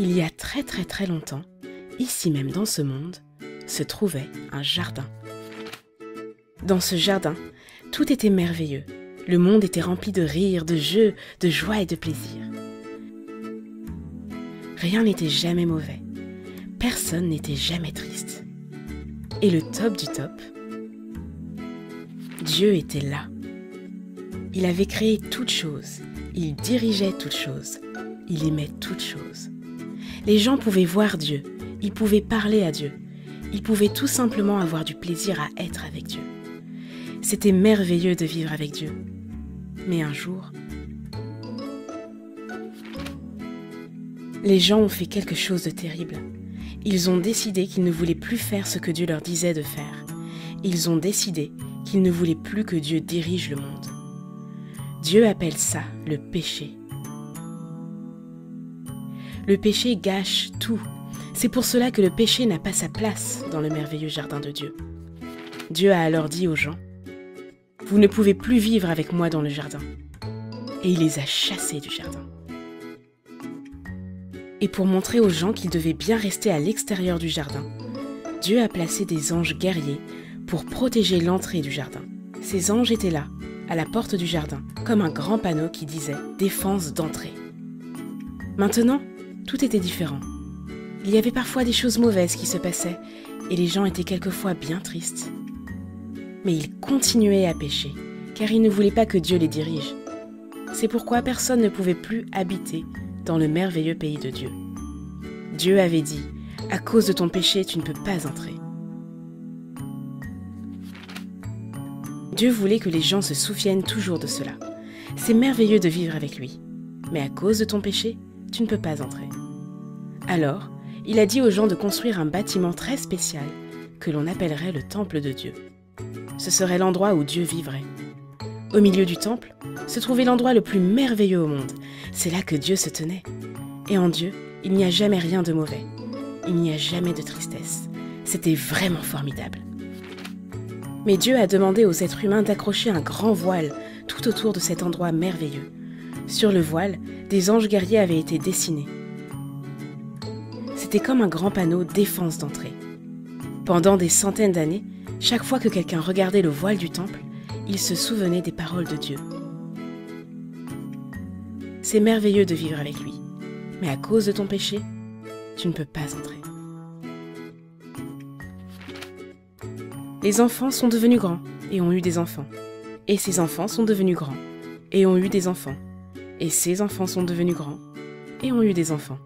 Il y a très longtemps, ici même dans ce monde, se trouvait un jardin. Dans ce jardin, tout était merveilleux. Le monde était rempli de rires, de jeux, de joie et de plaisir. Rien n'était jamais mauvais. Personne n'était jamais triste. Et le top du top, Dieu était là. Il avait créé toutes choses. Il dirigeait toutes choses. Il aimait toutes choses. Les gens pouvaient voir Dieu, ils pouvaient parler à Dieu, ils pouvaient tout simplement avoir du plaisir à être avec Dieu. C'était merveilleux de vivre avec Dieu. Mais un jour, les gens ont fait quelque chose de terrible. Ils ont décidé qu'ils ne voulaient plus faire ce que Dieu leur disait de faire. Ils ont décidé qu'ils ne voulaient plus que Dieu dirige le monde. Dieu appelle ça le péché. Le péché gâche tout. C'est pour cela que le péché n'a pas sa place dans le merveilleux jardin de Dieu. Dieu a alors dit aux gens, « Vous ne pouvez plus vivre avec moi dans le jardin. » Et il les a chassés du jardin. Et pour montrer aux gens qu'ils devaient bien rester à l'extérieur du jardin, Dieu a placé des anges guerriers pour protéger l'entrée du jardin. Ces anges étaient là, à la porte du jardin, comme un grand panneau qui disait « Défense d'entrée ». Maintenant, tout était différent. Il y avait parfois des choses mauvaises qui se passaient et les gens étaient quelquefois bien tristes. Mais ils continuaient à pécher, car ils ne voulaient pas que Dieu les dirige. C'est pourquoi personne ne pouvait plus habiter dans le merveilleux pays de Dieu. Dieu avait dit, « À cause de ton péché, tu ne peux pas entrer. » Dieu voulait que les gens se souviennent toujours de cela. C'est merveilleux de vivre avec lui, mais à cause de ton péché, tu ne peux pas entrer. Alors, il a dit aux gens de construire un bâtiment très spécial que l'on appellerait le temple de Dieu. Ce serait l'endroit où Dieu vivrait. Au milieu du temple se trouvait l'endroit le plus merveilleux au monde. C'est là que Dieu se tenait. Et en Dieu, il n'y a jamais rien de mauvais. Il n'y a jamais de tristesse. C'était vraiment formidable. Mais Dieu a demandé aux êtres humains d'accrocher un grand voile tout autour de cet endroit merveilleux. Sur le voile, des anges guerriers avaient été dessinés. C'était comme un grand panneau défense d'entrée. Pendant des centaines d'années, chaque fois que quelqu'un regardait le voile du temple, il se souvenait des paroles de Dieu. C'est merveilleux de vivre avec lui, mais à cause de ton péché, tu ne peux pas entrer. Les enfants sont devenus grands et ont eu des enfants. Et ces enfants sont devenus grands et ont eu des enfants. Et ces enfants sont devenus grands et ont eu des enfants.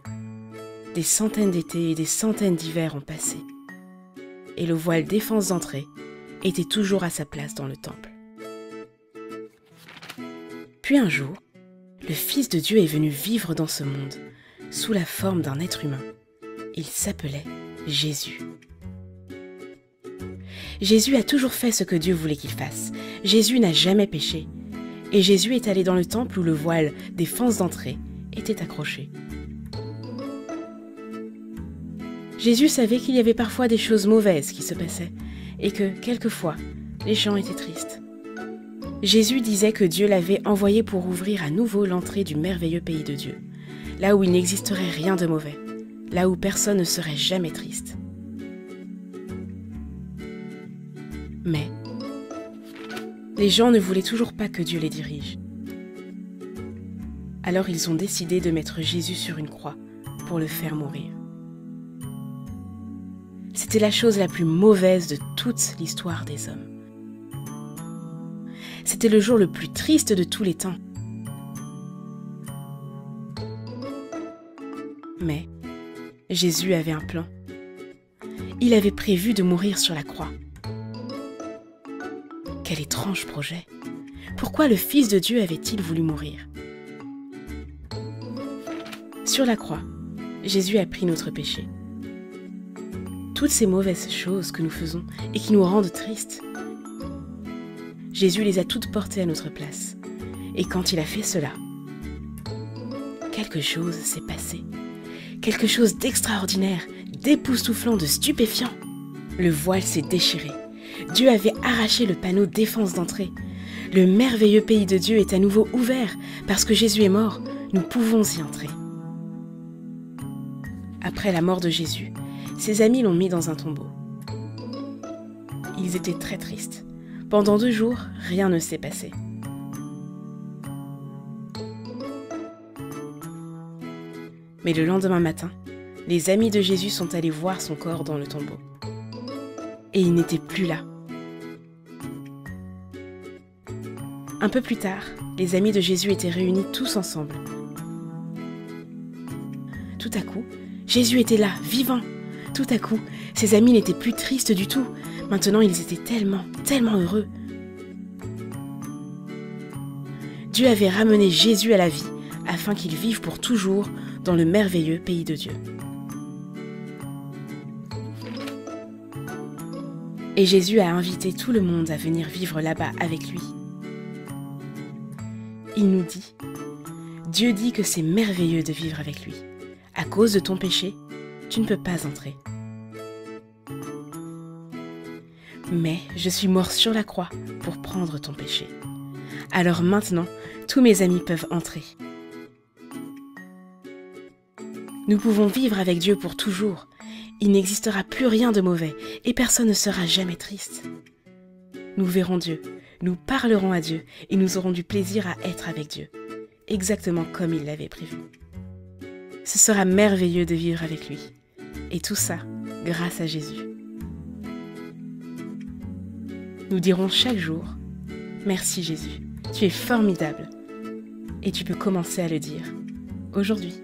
Des centaines d'étés et des centaines d'hivers ont passé. Et le voile défense d'entrée était toujours à sa place dans le temple. Puis un jour, le Fils de Dieu est venu vivre dans ce monde, sous la forme d'un être humain. Il s'appelait Jésus. Jésus a toujours fait ce que Dieu voulait qu'il fasse. Jésus n'a jamais péché. Et Jésus est allé dans le temple où le voile défense d'entrée était accroché. Jésus savait qu'il y avait parfois des choses mauvaises qui se passaient et que, quelquefois, les gens étaient tristes. Jésus disait que Dieu l'avait envoyé pour ouvrir à nouveau l'entrée du merveilleux pays de Dieu, là où il n'existerait rien de mauvais, là où personne ne serait jamais triste. Mais les gens ne voulaient toujours pas que Dieu les dirige. Alors ils ont décidé de mettre Jésus sur une croix pour le faire mourir. C'était la chose la plus mauvaise de toute l'histoire des hommes. C'était le jour le plus triste de tous les temps. Mais Jésus avait un plan. Il avait prévu de mourir sur la croix. Quel étrange projet! Pourquoi le Fils de Dieu avait-il voulu mourir? Sur la croix, Jésus a pris notre péché. Toutes ces mauvaises choses que nous faisons et qui nous rendent tristes, Jésus les a toutes portées à notre place. Et quand il a fait cela, quelque chose s'est passé. Quelque chose d'extraordinaire, d'époustouflant, de stupéfiant. Le voile s'est déchiré. Dieu avait arraché le panneau défense d'entrée. Le merveilleux pays de Dieu est à nouveau ouvert. Parce que Jésus est mort, nous pouvons y entrer. Après la mort de Jésus, ses amis l'ont mis dans un tombeau. Ils étaient très tristes. Pendant 2 jours, rien ne s'est passé. Mais le lendemain matin, les amis de Jésus sont allés voir son corps dans le tombeau. Et il n'était plus là. Un peu plus tard, les amis de Jésus étaient réunis tous ensemble. Tout à coup, Jésus était là, vivant. Tout à coup, ses amis n'étaient plus tristes du tout. Maintenant, ils étaient tellement heureux. Dieu avait ramené Jésus à la vie afin qu'il vive pour toujours dans le merveilleux pays de Dieu. Et Jésus a invité tout le monde à venir vivre là-bas avec lui. Il nous dit, Dieu dit que c'est merveilleux de vivre avec lui. À cause de ton péché, tu ne peux pas entrer. Mais je suis mort sur la croix pour prendre ton péché. Alors maintenant, tous mes amis peuvent entrer. Nous pouvons vivre avec Dieu pour toujours. Il n'existera plus rien de mauvais et personne ne sera jamais triste. Nous verrons Dieu, nous parlerons à Dieu et nous aurons du plaisir à être avec Dieu, exactement comme il l'avait prévu. Ce sera merveilleux de vivre avec lui. Et tout ça, grâce à Jésus. Nous dirons chaque jour, merci Jésus, tu es formidable. Et tu peux commencer à le dire aujourd'hui.